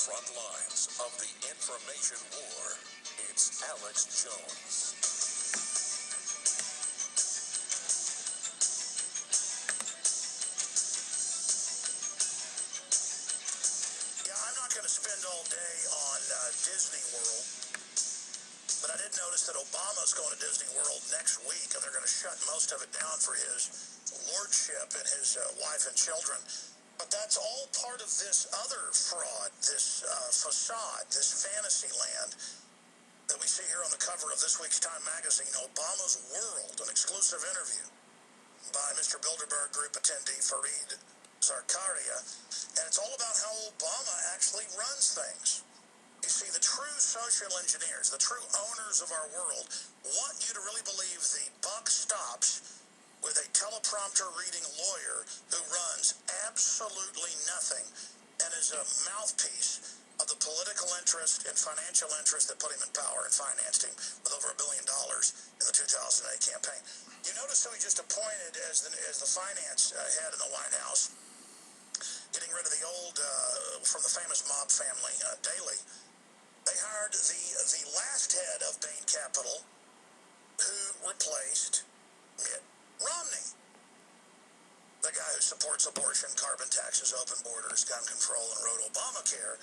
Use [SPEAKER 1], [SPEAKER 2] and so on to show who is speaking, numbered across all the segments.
[SPEAKER 1] front lines of the information war. It's Alex Jones. Yeah, I'm not going to spend all day on Disney World, but I did notice that Obama's going to Disney World next week, and they're going to shut most of it down for his lordship and his wife and children. But that's all part of this other fraud, this facade, this fantasy land that we see here on the cover of this week's Time magazine, Obama's World, an exclusive interview by Mr. Bilderberg Group attendee Fareed Zakaria. And it's all about how Obama actually runs things. You see, the true social engineers, the true owners of our world, want you to really believe the buck stops with a teleprompter reading lawyer who runs absolutely nothing and is a mouthpiece of the political interest and financial interest that put him in power and financed him with over $1 billion in the 2008 campaign. You notice who he just appointed as the finance head in the White House, getting rid of the old, from the famous mob family, Daley. They hired the last head of Bain Capital, who replaced Mitt Romney, the guy who supports abortion, carbon taxes, open borders, gun control, and wrote Obamacare,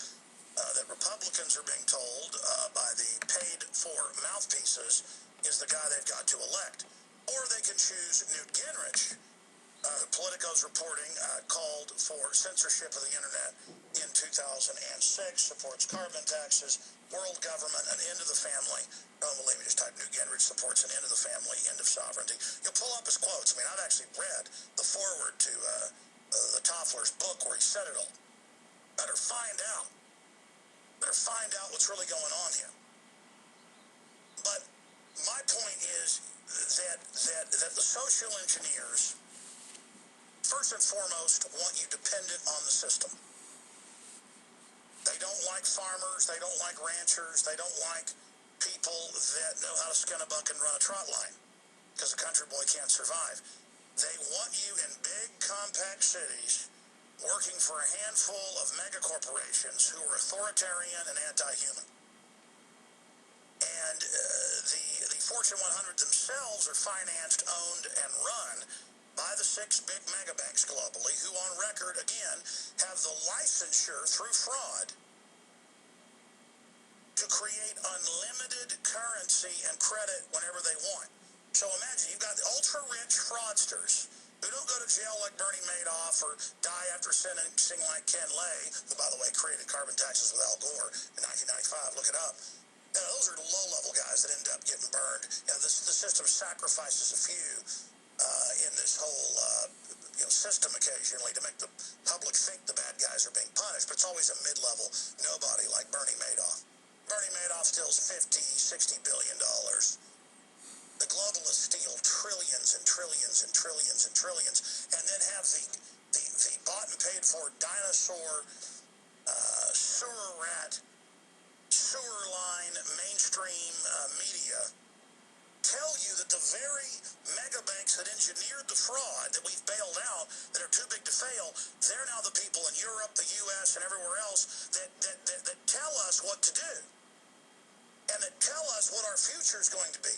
[SPEAKER 1] that Republicans are being told by the paid-for mouthpieces is the guy they've got to elect. Or they can choose Newt Gingrich, Politico's reporting called for censorship of the internet in 2006, supports carbon taxes, world government, an end of the family. Don't believe me, just type Newt Gingrich supports an end of the family, end of sovereignty. You'll pull up his quotes. I mean, I've actually read the foreword to the Toffler's book where he said it all. Better find out. Better find out what's really going on here. But my point is that the social engineers, first and foremost, want you dependent on the system. They don't like farmers. They don't like ranchers. They don't like people that know how to skin a buck and run a trot line, because a country boy can't survive. They want you in big, compact cities working for a handful of mega corporations who are authoritarian and anti-human. And the Fortune 100 themselves are financed, owned, and run by the 6 big mega banks globally, who on record, again, have the licensure through fraud to create unlimited currency and credit whenever they want. So imagine you've got the ultra-rich fraudsters who don't go to jail like Bernie Madoff or die after sentencing like Ken Lay, who, by the way, created carbon taxes with Al Gore in 1995. Look it up. You know, those are low-level guys that end up getting burned. You know, the system sacrifices a few in this whole system occasionally to make the public think the bad guys are being punished, but it's always a mid-level nobody like Bernie Madoff. Bernie Madoff steals $50-60 billion. The globalists steal trillions and trillions and trillions and trillions, and then have the bought and paid for dinosaur, sewer rat, sewer line, mainstream media tell you that the very mega banks that engineered the fraud that we've bailed out, that are too big to fail, they're now the people in Europe, the U.S., and everywhere else that tell us what to do, and that tell us what our future is going to be,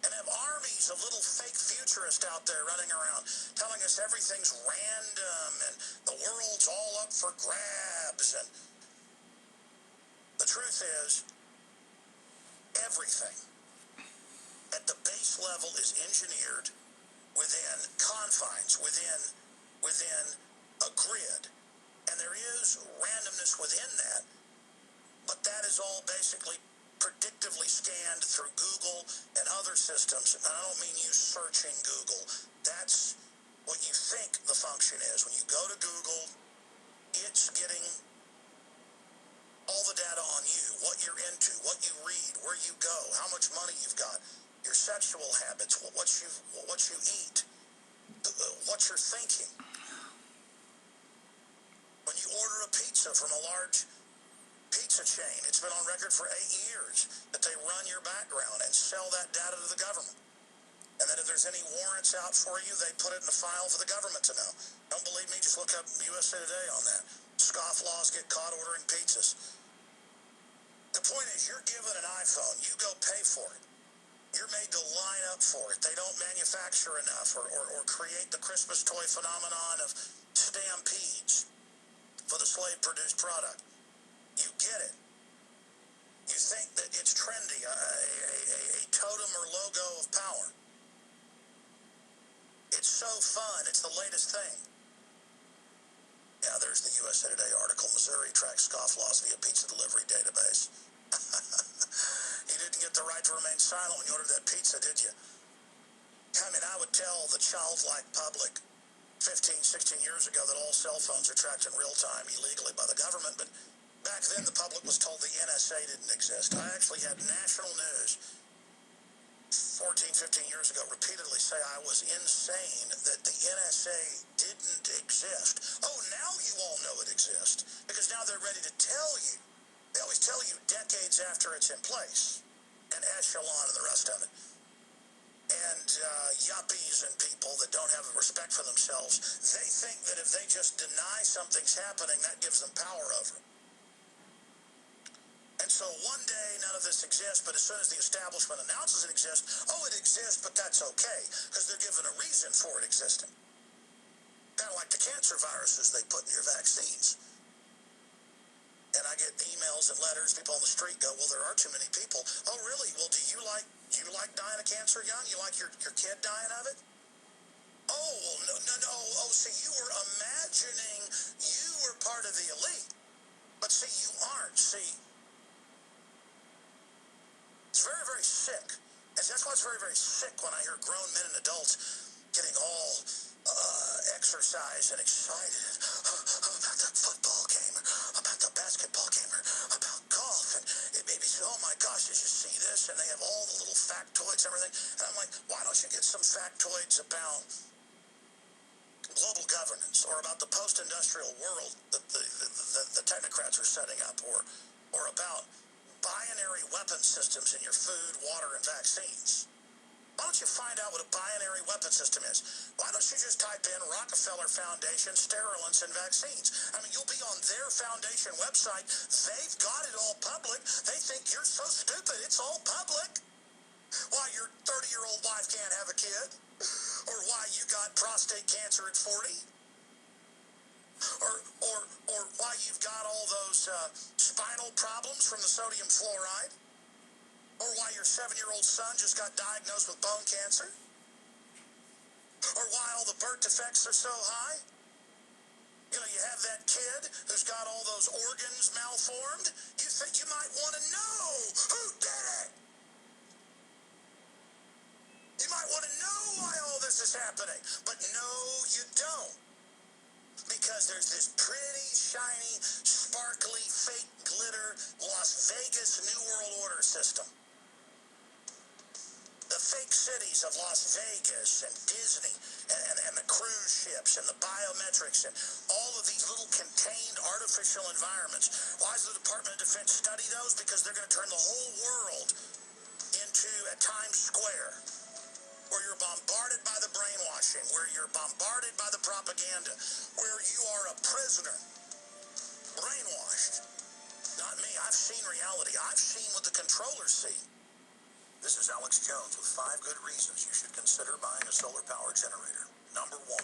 [SPEAKER 1] and have armies of little fake futurists out there running around telling us everything's random and the world's all up for grabs. And the truth is, everything at the base level is engineered within confines, within a grid. And there is randomness within that, but that is all basically predictively scanned through Google and other systems. And I don't mean you searching Google. That's what you think the function is. When you go to Google, it's getting all the data on you, what you're into, what you read, where you go, how much money you've got, your sexual habits, what you eat, what you're thinking. When you order a pizza from a large pizza chain, it's been on record for 8 years that they run your background and sell that data to the government. And then if there's any warrants out for you, they put it in a file for the government to know. Don't believe me? Just look up USA Today on that. scofflaws get caught ordering pizzas. The point is, you're given an iPhone, you go pay for it. You're made to line up for it. They don't manufacture enough or create the Christmas toy phenomenon of stampedes for the slave-produced product. You get it. You think that it's trendy, a totem or logo of power. It's so fun. It's the latest thing. Yeah, there's the USA Today article. Missouri tracks scofflaws via pizza delivery database. You didn't get the right to remain silent when you ordered that pizza, did you? I mean, I would tell the childlike public 15, 16 years ago that all cell phones are tracked in real time illegally by the government, but back then the public was told the NSA didn't exist. I actually had national news 14, 15 years ago repeatedly say I was insane, that the NSA didn't exist. Oh, now you all know it exists, because now they're ready to tell you. They always tell you decades after it's in place, and Echelon and the rest of it. And yuppies and people that don't have respect for themselves, they think that if they just deny something's happening, that gives them power over it. And so one day, none of this exists, but as soon as the establishment announces it exists, oh, it exists, but that's okay, because they're given a reason for it existing. Kind of like the cancer viruses they put in your vaccines. And I get emails and letters, people on the street go, well, there are too many people. Oh, really? Well, do you like dying of cancer young? You like your kid dying of it? Oh, well, no. Oh, see, you were imagining you were part of the elite. But see, you aren't. See, it's very, very sick. And that's why it's very, very sick when I hear grown men and adults getting all exercise and excited about the football game, about the basketball game, about golf. And it may be, oh my gosh, did you see this? And they have all the little factoids and everything. And I'm like, why don't you get some factoids about global governance or about the post-industrial world that the technocrats are setting up, or about binary weapon systems in your food, water, and vaccines? Why don't you find out what a binary weapon system is? Why don't you just type in Rockefeller Foundation, sterilants, and vaccines? I mean, you'll be on their foundation website. They've got it all public. They think you're so stupid, it's all public. Why your 30-year-old wife can't have a kid? Or why you got prostate cancer at 40? Or why you've got all those spinal problems from the sodium fluoride? Or why your 7-year-old son just got diagnosed with bone cancer? Or why all the birth defects are so high? You know, you have that kid who's got all those organs malformed. You think you might want to know who did it. You might want to know why all this is happening. But no, you don't. Because there's this pretty, shiny, sparkly, fake glitter Las Vegas New World Order system. The fake cities of Las Vegas and Disney and the cruise ships and the biometrics and all of these little contained artificial environments. Why does the Department of Defense study those? Because they're going to turn the whole world into a Times Square, where you're bombarded by the brainwashing, where you're bombarded by the propaganda, where you are a prisoner, brainwashed. Not me. I've seen reality. I've seen what the controllers see. This is Alex Jones with 5 good reasons you should consider buying a solar power generator. Number 1.